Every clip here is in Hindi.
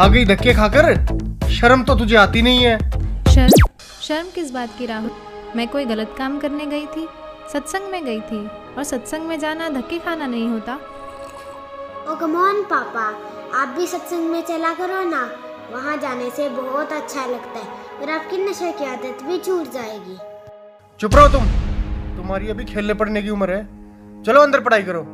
आ गई धक्के खाकर। शर्म तो तुझे आती नहीं है। शर्म किस बात की राहुल? मैं कोई गलत काम करने गई थी? सत्संग में गई थी, और सत्संग में जाना धक्के खाना नहीं होता। ओ कम ऑन पापा, आप भी सत्संग में चला करो ना। वहाँ जाने से बहुत अच्छा लगता है और आपकी नशे की आदत भी छूट जाएगी। चुप रहो तुम। तुम्हारी अभी खेलने पड़ने की उम्र है। चलो अंदर पढ़ाई करो।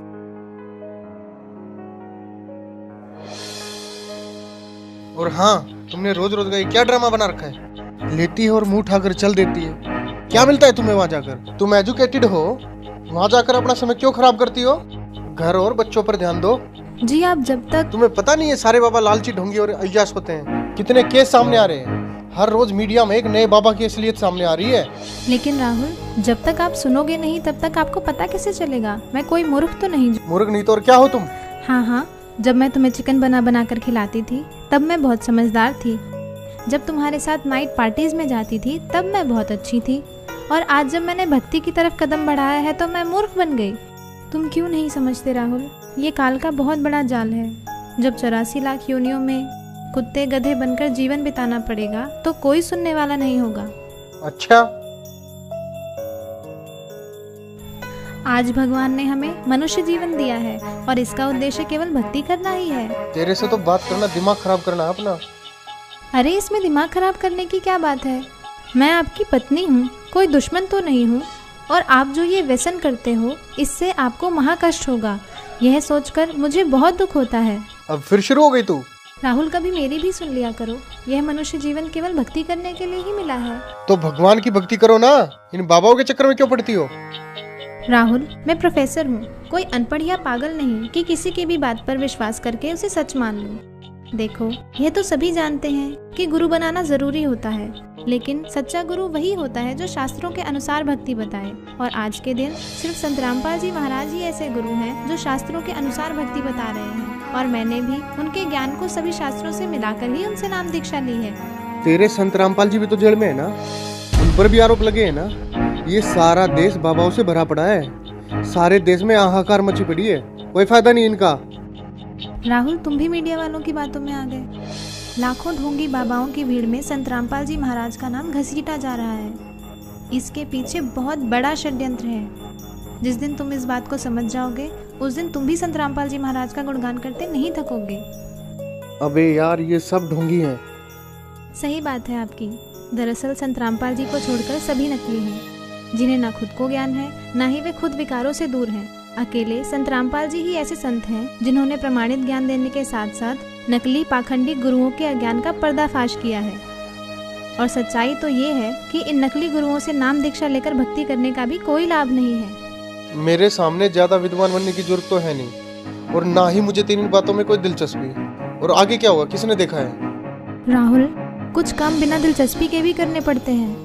और हाँ, तुमने रोज रोज का ये क्या ड्रामा बना रखा है? लेती है और मुंह उठाकर चल देती है। क्या मिलता है तुम्हें वहां जाकर? तुम एजुकेटेड हो, वहां जाकर अपना समय क्यों खराब करती हो? घर और बच्चों पर ध्यान दो। जी आप जब तक तुम्हें पता नहीं है सारे बाबा लालची, ढोंगी और अय्याश होते हैं। कितने केस सामने आ रहे हैं। हर रोज मीडिया में एक नए बाबा की असलियत सामने आ रही है। लेकिन राहुल, जब तक आप सुनोगे नहीं तब तक आपको पता कैसे चलेगा? मैं कोई मूर्ख तो नहीं। मूर्ख नहीं तो और क्या हो तुम? हाँ, जब मैं तुम्हें चिकन बना कर खिलाती थी तब मैं बहुत समझदार थी। जब तुम्हारे साथ नाइट पार्टीज में जाती थी तब मैं बहुत अच्छी थी। और आज जब मैंने भक्ति की तरफ कदम बढ़ाया है तो मैं मूर्ख बन गई। तुम क्यों नहीं समझते राहुल? ये काल का बहुत बड़ा जाल है। जब 84 लाख योनियों में कुत्ते गधे बनकर जीवन बिताना पड़ेगा तो कोई सुनने वाला नहीं होगा। अच्छा, आज भगवान ने हमें मनुष्य जीवन दिया है और इसका उद्देश्य केवल भक्ति करना ही है। तेरे से तो बात करना दिमाग खराब करना अपना। अरे इसमें दिमाग खराब करने की क्या बात है? मैं आपकी पत्नी हूँ, कोई दुश्मन तो नहीं हूँ। और आप जो ये व्यसन करते हो इससे आपको महाकष्ट होगा, यह सोचकर मुझे बहुत दुख होता है। अब फिर शुरू हो गई तू। राहुल, कभी मेरी भी सुन लिया करो। यह मनुष्य जीवन केवल भक्ति करने के लिए ही मिला है। तो भगवान की भक्ति करो ना, इन बाबाओं के चक्कर में क्यों पड़ती हो? राहुल, मैं प्रोफेसर हूँ, कोई अनपढ़ या पागल नहीं कि किसी की भी बात पर विश्वास करके उसे सच मान लूं। देखो, यह तो सभी जानते हैं कि गुरु बनाना जरूरी होता है, लेकिन सच्चा गुरु वही होता है जो शास्त्रों के अनुसार भक्ति बताए। और आज के दिन सिर्फ संत रामपाल जी महाराज ही ऐसे गुरु हैं जो शास्त्रों के अनुसार भक्ति बता रहे हैं। और मैंने भी उनके ज्ञान को सभी शास्त्रों से मिलाकर ही उनसे नाम दीक्षा ली है। तेरे संत रामपाल जी भी तो जेल में है ना, उन पर भी आरोप लगे हैं ना। ये सारा देश बाबाओं से भरा पड़ा है। सारे देश में हाहाकार मची पड़ी है, कोई फायदा नहीं इनका। राहुल, तुम भी मीडिया वालों की बातों में आ गए। लाखों ढोंगी बाबाओं की भीड़ में संत रामपाल जी महाराज का नाम घसीटा जा रहा है। इसके पीछे बहुत बड़ा षड्यंत्र है। जिस दिन तुम इस बात को समझ जाओगे उस दिन तुम भी संत रामपाल जी महाराज का गुणगान करते नहीं थकोगे। अबे यार, ये सब ढोंगी है। सही बात है आपकी। दरअसल संत रामपाल जी को छोड़कर सभी नकली हैं, जिन्हें न खुद को ज्ञान है न ही वे खुद विकारों से दूर हैं। अकेले संत रामपाल जी ही ऐसे संत हैं जिन्होंने प्रमाणित ज्ञान देने के साथ साथ नकली पाखंडी गुरुओं के अज्ञान का पर्दाफाश किया है। और सच्चाई तो ये है कि इन नकली गुरुओं से नाम दीक्षा लेकर भक्ति करने का भी कोई लाभ नहीं है। मेरे सामने ज्यादा विद्वान बनने की जरूरत तो है नहीं, और ना ही मुझे तेरी बातों में कोई दिलचस्पी। और आगे क्या हुआ, किसने देखा है? राहुल, कुछ काम बिना दिलचस्पी के भी करने पड़ते हैं।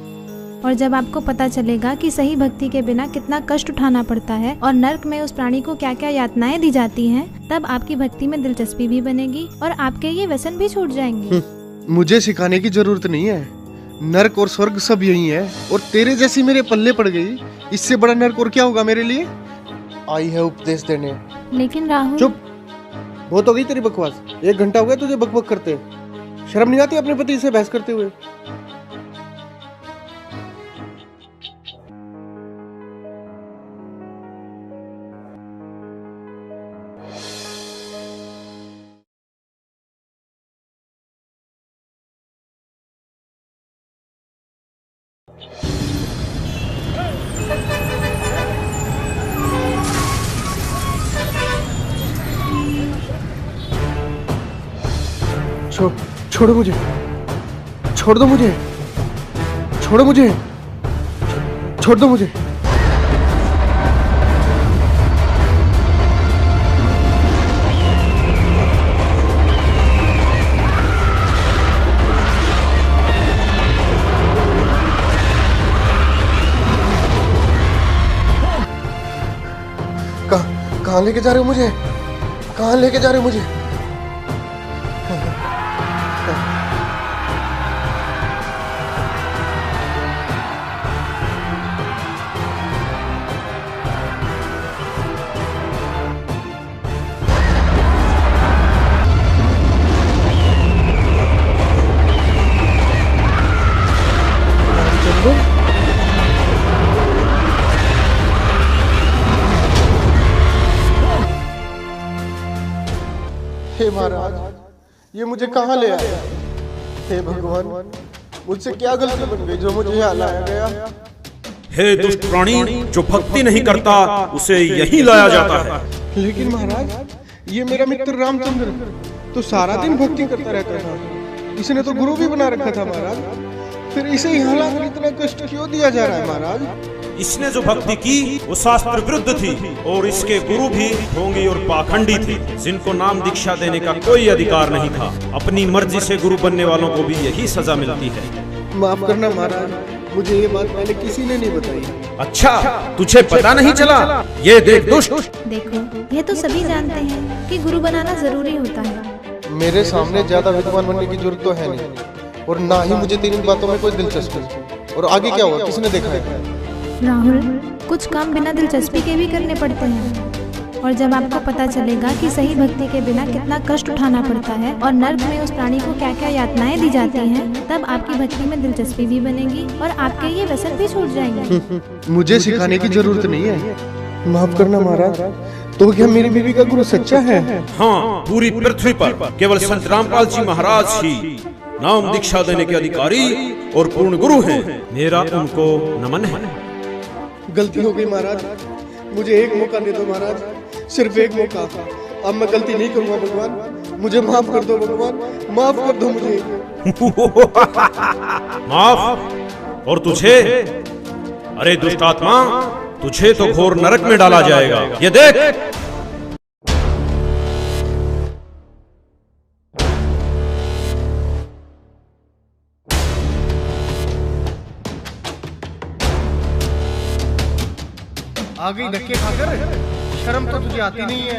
और जब आपको पता चलेगा कि सही भक्ति के बिना कितना कष्ट उठाना पड़ता है और नर्क में उस प्राणी को क्या क्या यातनाएं दी जाती हैं, तब आपकी भक्ति में दिलचस्पी भी बनेगी और आपके ये व्यसन भी छूट जाएंगे। मुझे सिखाने की जरूरत नहीं है। नर्क और स्वर्ग सब यही है, और तेरे जैसी मेरे पल्ले पड़ गई। इससे बड़ा नर्क और क्या होगा मेरे लिए? आई है उपदेश देने। लेकिन राहुल, चुप, बहुत हो गई तेरी बकवास। 1 घंटा हो गया तुझे बकबक करते। शर्म नहीं आती अपने पति से बहस करते हुए? छोड़ो मुझे, छोड़ दो मुझे, छोड़ो मुझे, छोड़ दो मुझे। कहाँ लेके जा रहे हो मुझे? कहाँ लेके जा रहे हो मुझे? हे महाराज, ये मुझे कहाँ ले आया? हे भगवान, मुझसे क्या गलती बन गई जो मुझे यहाँ लाया गया? हे दुष्ट प्राणी, जो भक्ति नहीं करता उसे यही लाया जाता है। लेकिन महाराज, ये मेरा मित्र रामचंद्र तो सारा दिन भक्ति करता रहता था, इसने तो गुरु भी बना रखा था महाराज, फिर इसे यहाँ लाकर इतना कष्ट क्यों दिया जा रहा है महाराज? इसने जो भक्ति की वो शास्त्र विरुद्ध थी और इसके गुरु भी ढोंगी और पाखंडी थे, जिनको नाम दीक्षा देने का कोई अधिकार नहीं था। अपनी मर्जी से गुरु बनने वालों को भी यही सजा मिलती है। माफ करना महाराज, मुझे ये बात पहले किसी ने नहीं बताई। अच्छा, तुझे पता नहीं चला? ये देख दुष्ट। देखो, ये तो सभी जानते हैं कि गुरु बनाना जरूरी होता है। मेरे सामने ज्यादा विद्वान बनने की जरूरत तो है नहीं, और ना ही मुझे तेरी बातों में कोई दिलचस्पी। और आगे क्या हुआ, किसने देखा है? राहुल, कुछ काम बिना दिलचस्पी के भी करने पड़ते हैं, और जब आपको पता चलेगा कि सही भक्ति के बिना कितना कष्ट उठाना पड़ता है और नर्क में उस प्राणी को क्या क्या यातनाएं दी जाती हैं, तब आपकी भक्ति में दिलचस्पी भी बनेगी और आपके ये व्यसन भी छूट जाएंगे। मुझे सिखाने की जरूरत नहीं है। माफ करना महाराज, तो क्या मेरी बीवी का गुरु सच्चा है? हाँ, पूरी पृथ्वी पर केवल संत रामपाल जी महाराज ही नाम दीक्षा देने के अधिकारी और पूर्ण गुरु हैं। मेरा उनको नमन है। गलती हो गई महाराज, मुझे एक मौका दे दो महाराज, सिर्फ एक मौका। अब मैं गलती नहीं करूंगा भगवान, मुझे माफ कर दो भगवान, माफ कर दो मुझे। माफ? और तुझे? अरे दुष्ट आत्मा, तुझे तो घोर नरक में डाला जाएगा। ये देख। आ गई धक्के खाकर, शर्म तो तुझे आती नहीं है।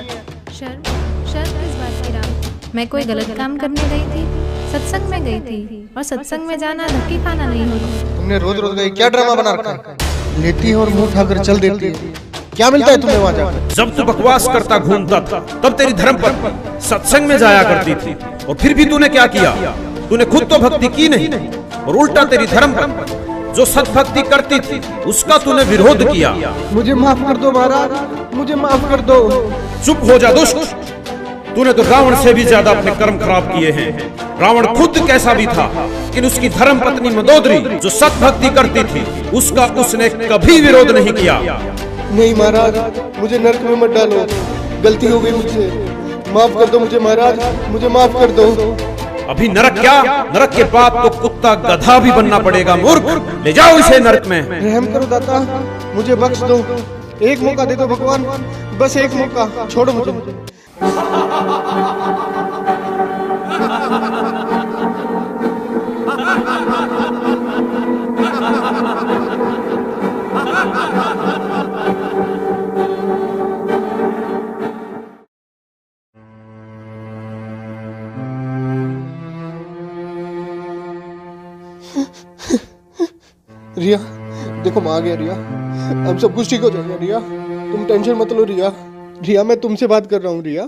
शर्म किस बात की राम? मैं कोई गलत काम करने गई थी? सत्संग में गई थी, और सत्संग में जाना धक्के खाना नहीं होता। तुमने रोज रोज का क्या ड्रामा बना रखा है? लेती है और मुंह उठाकर चल देती है, क्या मिलता है तुम्हें वहाँ जाकर? जब तू बकवास करता घूमता था तब तेरी धर्म पर सत्संग में जाया करती थी, और फिर भी तूने क्या किया? तूने खुद तो भक्ति की नहीं और उल्टा तेरी धर्म पर जो सत्भक्ति करती थी उसका तूने विरोध किया। मुझे माफ कर दो महाराज, मुझे माफ कर दो। चुप हो जा दुष्ट, तूने तो रावण से भी ज्यादा अपने कर्म खराब किए हैं। रावण खुद कैसा भी था, लेकिन उसकी धर्म पत्नी मंदोदरी जो सत्भक्ति करती थी उसका उसने कभी विरोध नहीं किया। नहीं महाराज, मुझे नरक में मत डालो, गलती हो गई मुझसे, माफ कर दो मुझे महाराज, मुझे माफ कर दो। अभी नरक क्या, नरक के बाद तो कुत्ता गधा भी बनना पड़ेगा। मूर्ख, ले जाओ इसे नरक में। रहम करो दाता, मुझे बख्श दो, एक मौका दे दो भगवान, बस एक मौका, छोड़ो मुझे। रिया, देखो मैं आ गया रिया, अब सब कुछ ठीक हो जाएगा रिया, तुम टेंशन मत लो रिया। रिया, मैं तुमसे बात कर रहा हूँ रिया।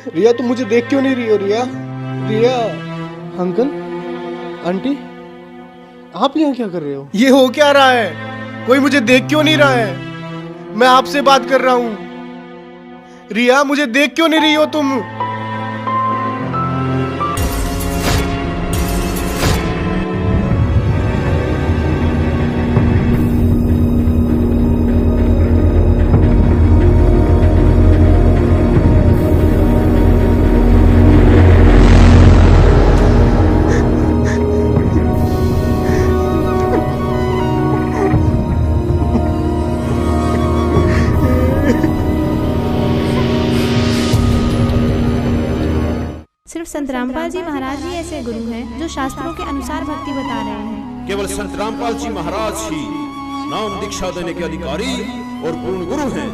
रिया, तुम मुझे देख क्यों नहीं रही हो रिया? रिया, अंकल, आंटी, आप यहाँ क्या कर रहे हो? ये हो क्या रहा है? कोई मुझे देख क्यों नहीं रहा है? मैं आपसे बात कर रहा हूँ। रिया, मुझे देख क्यों नहीं रही हो तुम? सिर्फ संत रामपाल जी महाराज ही ऐसे गुरु हैं जो शास्त्रों के अनुसार भक्ति बता रहे हैं। केवल संत रामपाल जी महाराज ही नाम दीक्षा देने के अधिकारी और पूर्ण गुरु हैं।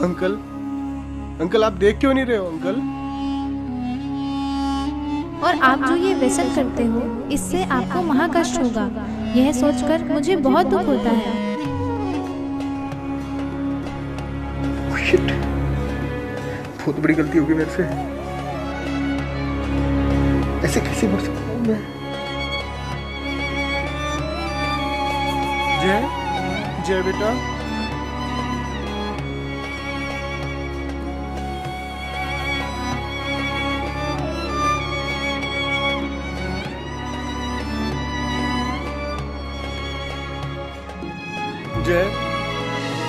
अंकल, अंकल, आप देख क्यों नहीं रहे हो अंकल? और आप जो ये व्यसन करते हो इससे आपको महाकष्ट होगा, यह सोचकर मुझे बहुत दुख होता है। बहुत बड़ी गलती होगी मेरे से, ऐसे कैसे मर सकता हूँ मैं? जय जय बेटा, जय,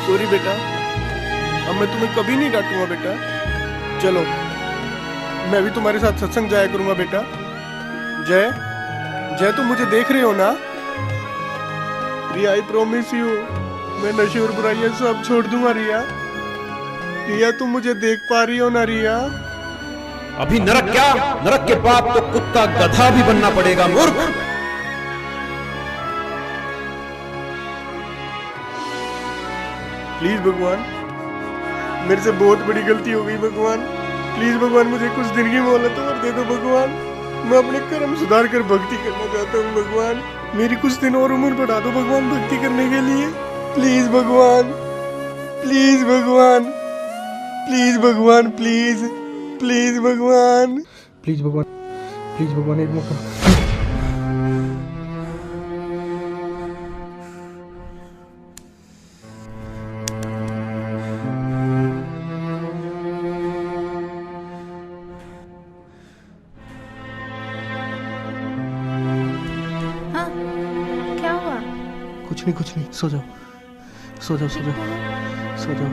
सॉरी बेटा, अब मैं तुम्हें कभी नहीं डांटूंगा बेटा। चलो, मैं भी तुम्हारे साथ सत्संग जाया करूंगा बेटा। जय, जय तुम मुझे देख रहे हो ना? रिया, आई प्रॉमिस यू, मैं नशे और बुराइयां सब छोड़ दूंगा रिया। रिया, तुम मुझे देख पा रही हो ना रिया? अभी नरक क्या, नरक के बाद तो कुत्ता गधा भी बनना पड़ेगा मूर्ख। प्लीज भगवान, मेरे से बहुत बड़ी गलती हो गई भगवान। प्लीज भगवान, मुझे कुछ दिन की मोहलत और दे दो भगवान। मैं अपने कर्म सुधार कर भक्ति करना चाहता हूँ भगवान। मेरी कुछ दिन और उम्र बढ़ा दो भगवान भक्ति करने के लिए। प्लीज भगवान, प्लीज भगवान, प्लीज भगवान, प्लीज प्लीज भगवान, प्लीज भगवान, प्लीज भगवान, एक मौका। हाँ, क्या हुआ? कुछ नहीं, सो जाओ, सो जाओ, सो जाओ, सो जाओ।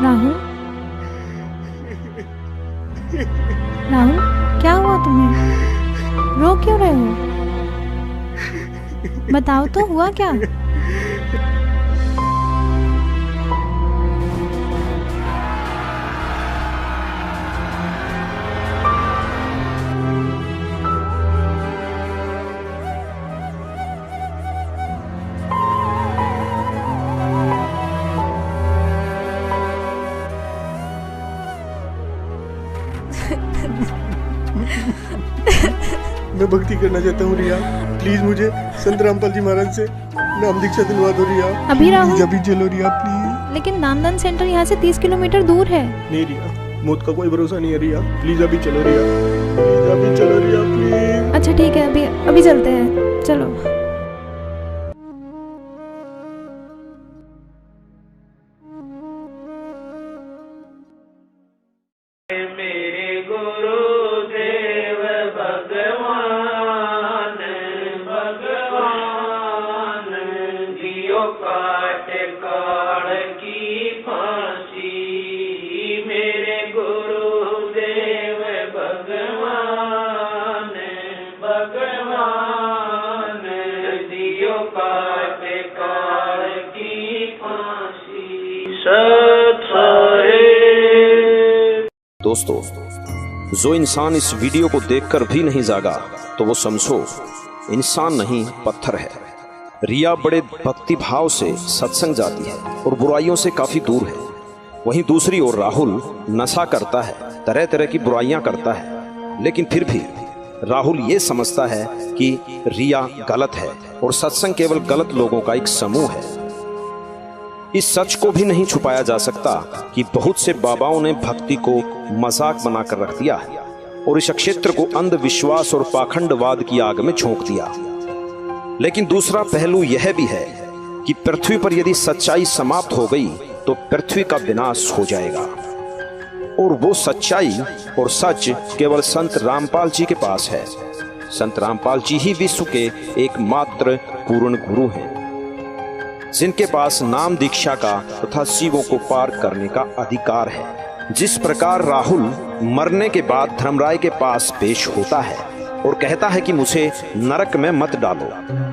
राहुल, राहुल, क्या हुआ तुम्हें? रो क्यों रहे हो? बताओ तो, हुआ क्या? मैं भक्ति करना चाहता हूँ रिया। प्लीज मुझे संत रामपाल जी महाराज से नाम दीक्षा दिलवा दो रिया। अभी राहुल? अभी चलो रिया प्लीज। लेकिन नामदान सेंटर यहाँ से 30 किलोमीटर दूर है। नहीं रिया, मौत का कोई भरोसा नहीं है रिया। प्लीज अभी चलो रिया, प्लीज अभी चलो रिया, प्लीज। अच्छा ठीक है, अभी चलते हैं, चलो। दोस्तों, जो इंसान इस वीडियो को देखकर भी नहीं जागा तो वो समझो इंसान नहीं पत्थर है। रिया बड़े भक्ति भाव से सत्संग जाती है और बुराइयों से काफी दूर है। वहीं दूसरी ओर राहुल नशा करता है, तरह तरह की बुराइयां करता है, लेकिन फिर भी राहुल ये समझता है कि रिया गलत है और सत्संग केवल गलत लोगों का एक समूह है। इस सच को भी नहीं छुपाया जा सकता कि बहुत से बाबाओं ने भक्ति को मजाक बनाकर रख दिया है और इस क्षेत्र को अंधविश्वास और पाखंडवाद की आग में झोंक दिया। लेकिन दूसरा पहलू यह भी है कि पृथ्वी पर यदि सच्चाई समाप्त हो गई तो पृथ्वी का विनाश हो जाएगा, और वो सच्चाई और सच केवल संत रामपाल जी के पास है। संत रामपाल जी ही विश्व के एकमात्र पूर्ण गुरु हैं, जिनके पास नाम दीक्षा का तथा शिवों को पार करने का अधिकार है। जिस प्रकार राहुल मरने के बाद धर्मराय के पास पेश होता है, और कहता है कि मुझे नरक में मत डालो,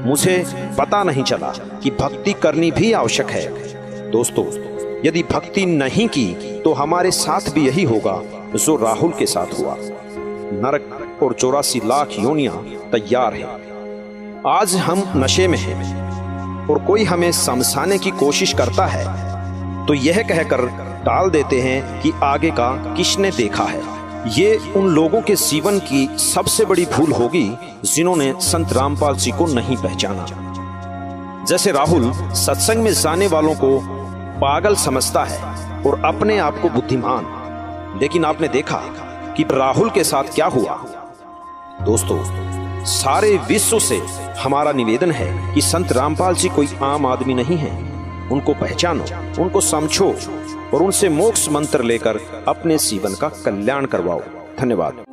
मुझे पता नहीं चला कि भक्ति करनी भी आवश्यक है। दोस्तों, यदि भक्ति नहीं की तो हमारे साथ भी यही होगा जो राहुल के साथ हुआ। नरक और 84 लाख योनियां तैयार हैं। आज हम नशे में हैं और कोई हमें समझाने की कोशिश करता है तो यह कहकर टाल देते हैं कि आगे का किसने देखा है। ये उन लोगों के जीवन की सबसे बड़ी भूल होगी जिन्होंने संत रामपाल जी को नहीं पहचाना। जैसे राहुल सत्संग में जाने वालों को पागल समझता है और अपने आप को बुद्धिमान, लेकिन आपने देखा कि राहुल के साथ क्या हुआ। दोस्तों, सारे विश्व से हमारा निवेदन है कि संत रामपाल जी कोई आम आदमी नहीं है। उनको पहचानो, उनको समझो और उनसे मोक्ष मंत्र लेकर अपने जीवन का कल्याण करवाओ। धन्यवाद।